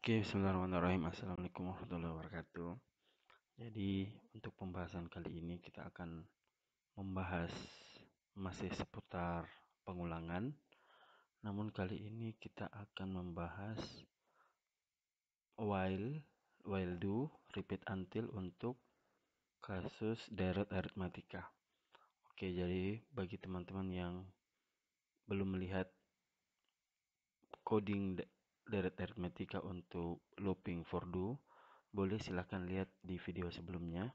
Oke, bismillahirrahmanirrahim. Assalamualaikum warahmatullahi wabarakatuh. Jadi, untuk pembahasan kali ini kita akan membahas masih seputar pengulangan. Namun kali ini kita akan membahas while do, repeat until untuk kasus deret aritmatika. Oke, jadi bagi teman-teman yang belum melihat coding deret aritmatika untuk looping for do, boleh silahkan lihat di video sebelumnya.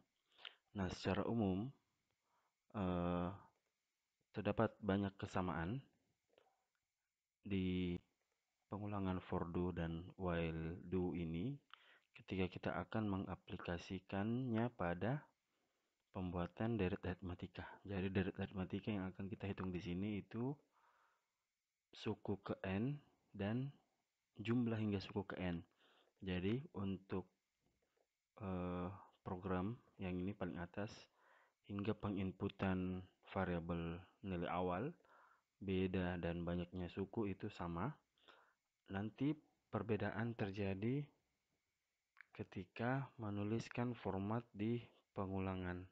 Nah, secara umum terdapat banyak kesamaan di pengulangan for do dan while do ini ketika kita akan mengaplikasikannya pada pembuatan deret aritmatika. Jadi deret aritmatika yang akan kita hitung di sini itu suku ke n dan jumlah hingga suku ke n. Jadi untuk program yang ini paling atas hingga penginputan variabel nilai awal, beda dan banyaknya suku itu sama. Nanti perbedaan terjadi ketika menuliskan format di pengulangan.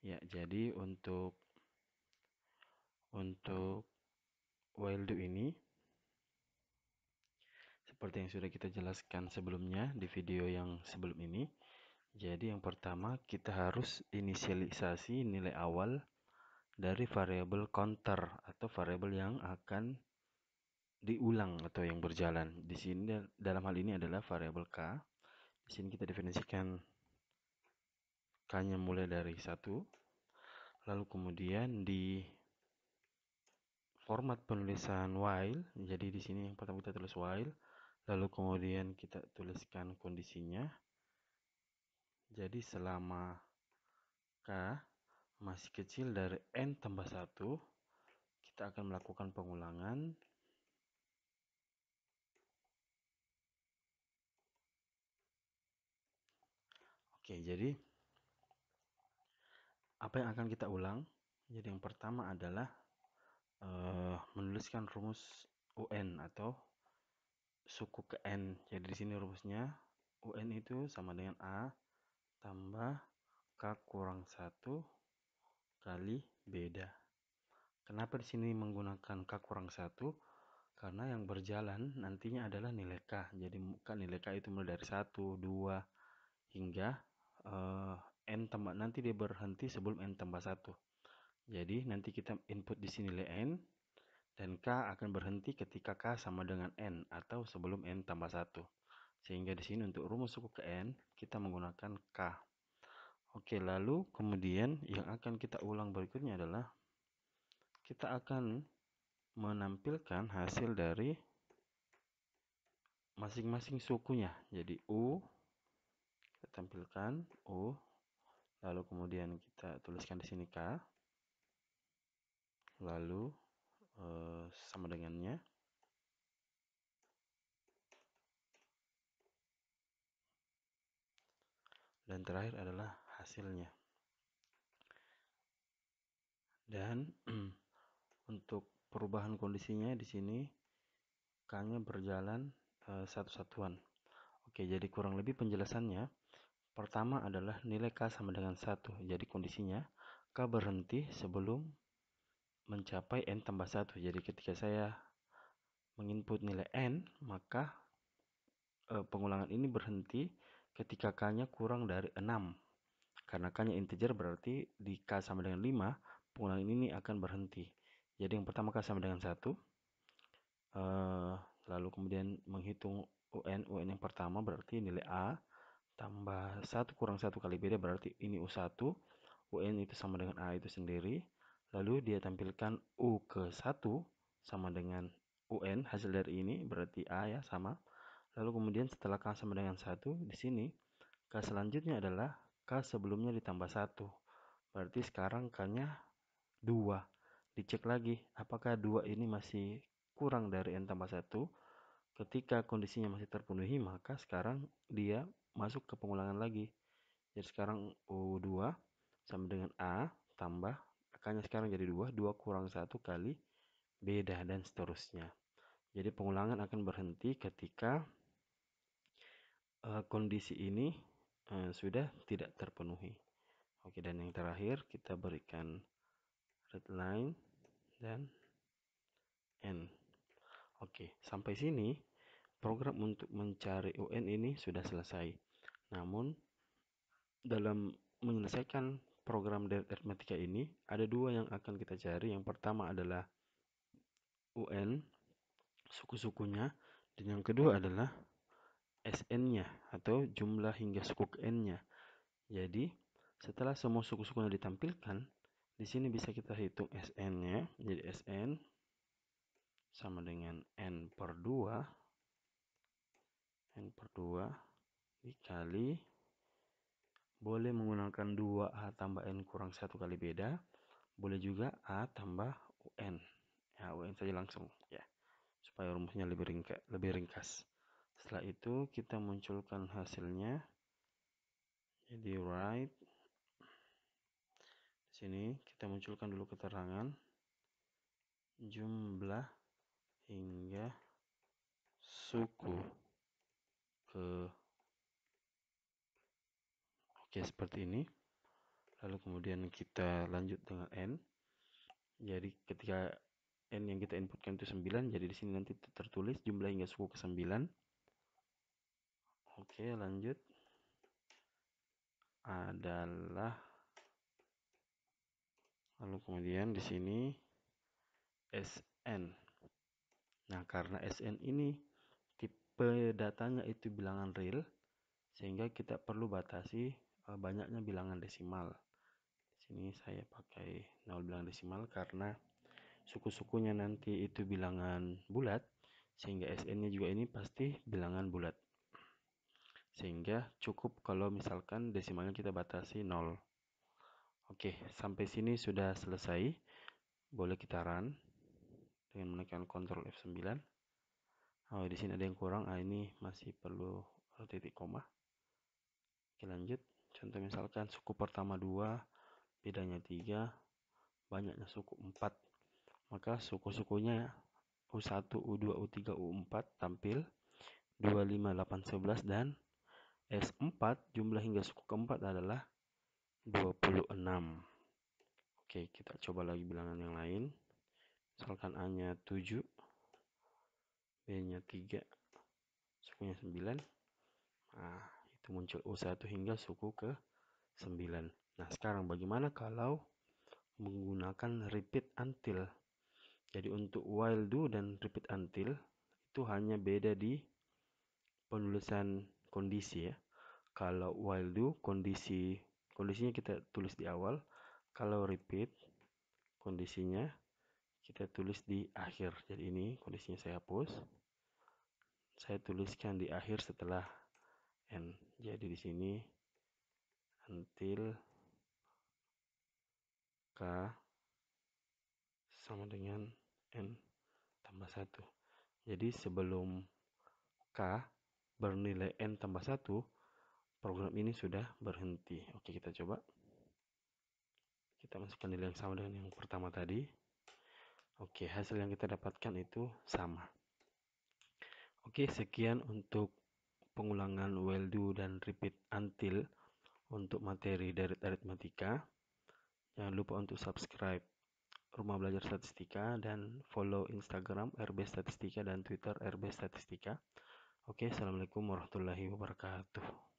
Ya, jadi untuk while do ini seperti yang sudah kita jelaskan sebelumnya di video yang sebelum ini. Jadi yang pertama kita harus inisialisasi nilai awal dari variabel counter atau variabel yang akan diulang atau yang berjalan. Di sini dalam hal ini adalah variabel k. Di sini kita definisikan k-nya mulai dari 1. Lalu kemudian di format penulisan while, jadi di sini yang pertama kita tulis while, lalu kemudian kita tuliskan kondisinya. Jadi selama k masih kecil dari n tambah 1, kita akan melakukan pengulangan. Oke, jadi apa yang akan kita ulang? Jadi yang pertama adalah menuliskan rumus UN atau suku ke n. Jadi di sini rumusnya UN itu sama dengan A tambah K kurang 1 kali beda. Kenapa di sini menggunakan K kurang 1? Karena yang berjalan nantinya adalah nilai K. Jadi kan nilai K itu mulai dari 1, 2, hingga N tambah, nanti dia berhenti sebelum N tambah 1. Jadi nanti kita input di sini nilai N, dan K akan berhenti ketika K sama dengan N atau sebelum N tambah 1. Sehingga di sini untuk rumus suku ke N, kita menggunakan K. Oke, lalu kemudian yang akan kita ulang berikutnya adalah kita akan menampilkan hasil dari masing-masing sukunya. Jadi U, kita tampilkan U, lalu kemudian kita tuliskan di sini K, lalu sama dengannya. Dan terakhir adalah hasilnya. Dan untuk perubahan kondisinya di sini K-nya berjalan satu satuan. Oke, jadi kurang lebih penjelasannya. Pertama adalah nilai K sama dengan 1. Jadi kondisinya K berhenti sebelum mencapai N tambah 1. Jadi ketika saya menginput nilai N, maka pengulangan ini berhenti ketika K-nya kurang dari 6. Karena K-nya integer berarti di K sama dengan 5, pengulangan ini akan berhenti. Jadi yang pertama K sama dengan 1. Lalu kemudian menghitung UN yang pertama berarti nilai A tambah 1 kurang 1 kali beda berarti ini U1. UN itu sama dengan A itu sendiri. Lalu dia tampilkan U ke 1 sama dengan UN, hasil dari ini berarti A ya sama. Lalu kemudian setelah K sama dengan 1, di sini K selanjutnya adalah K sebelumnya ditambah 1. Berarti sekarang K-nya 2. Dicek lagi apakah 2 ini masih kurang dari N tambah 1. Ketika kondisinya masih terpenuhi, maka sekarang dia masuk ke pengulangan lagi. Jadi sekarang U2 sama dengan A tambah K-nya sekarang jadi 2, 2 kurang 1 kali beda dan seterusnya. Jadi pengulangan akan berhenti ketika kondisi ini sudah tidak terpenuhi. Oke, dan yang terakhir kita berikan readline dan end. Oke, sampai sini program untuk mencari UN ini sudah selesai. Namun dalam menyelesaikan program dari aritmatika ini ada dua yang akan kita cari. Yang pertama adalah UN suku-sukunya, dan yang kedua adalah SN-nya atau jumlah hingga suku ke N-nya. Jadi setelah semua suku-sukunya ditampilkan, di sini bisa kita hitung SN-nya. Jadi SN sama dengan N per 2 dikali, boleh menggunakan 2A tambah N kurang 1 kali beda, boleh juga A tambah UN. Ya, UN saja langsung ya, supaya rumusnya lebih ringkas. Setelah itu kita munculkan hasilnya. Jadi write, di sini kita munculkan dulu keterangan jumlah hingga suku ke, oke, seperti ini. Lalu kemudian kita lanjut dengan N. Jadi ketika N yang kita inputkan itu 9, jadi di sini nanti tertulis jumlah hingga suku ke 9. Oke, lanjut adalah, lalu kemudian di sini SN. Nah, karena SN ini tipe datanya itu bilangan real, sehingga kita perlu batasi banyaknya bilangan desimal. Di sini saya pakai 0 bilangan desimal karena suku-sukunya nanti itu bilangan bulat, sehingga SN-nya juga ini pasti bilangan bulat. Sehingga cukup kalau misalkan desimalnya kita batasi 0. Oke, sampai sini sudah selesai. Boleh kita run dengan menekan Ctrl F9. Oh, di sini ada yang kurang. Ini masih perlu titik koma. Oke, lanjut. Contoh misalkan suku pertama 2, bedanya 3, banyaknya suku 4. Maka suku-sukunya U1, U2, U3, U4 tampil 2, 5, 8, 11, dan S4 jumlah hingga suku keempat adalah 26. Oke, kita coba lagi bilangan yang lain. Misalkan A-nya 7, B-nya 3, sukunya 9. Nah, itu muncul U1 hingga suku ke 9. Nah, sekarang bagaimana kalau menggunakan repeat until? Jadi untuk while do dan repeat until itu hanya beda di penulisan kondisi ya. Kalau while do kondisinya kita tulis di awal, kalau repeat kondisinya kita tulis di akhir. Jadi ini kondisinya saya hapus. Saya tuliskan di akhir setelah n. Jadi di sini until k sama dengan n tambah 1. Jadi sebelum k bernilai n tambah 1, program ini sudah berhenti. Oke, kita coba. Kita masukkan nilai yang sama dengan yang pertama tadi. Oke, hasil yang kita dapatkan itu sama. Oke, sekian untuk pengulangan while do dan repeat until untuk materi dari aritmatika. Jangan lupa untuk subscribe Rumah Belajar Statistika dan follow Instagram RB Statistika dan Twitter RB Statistika. Oke, assalamualaikum warahmatullahi wabarakatuh.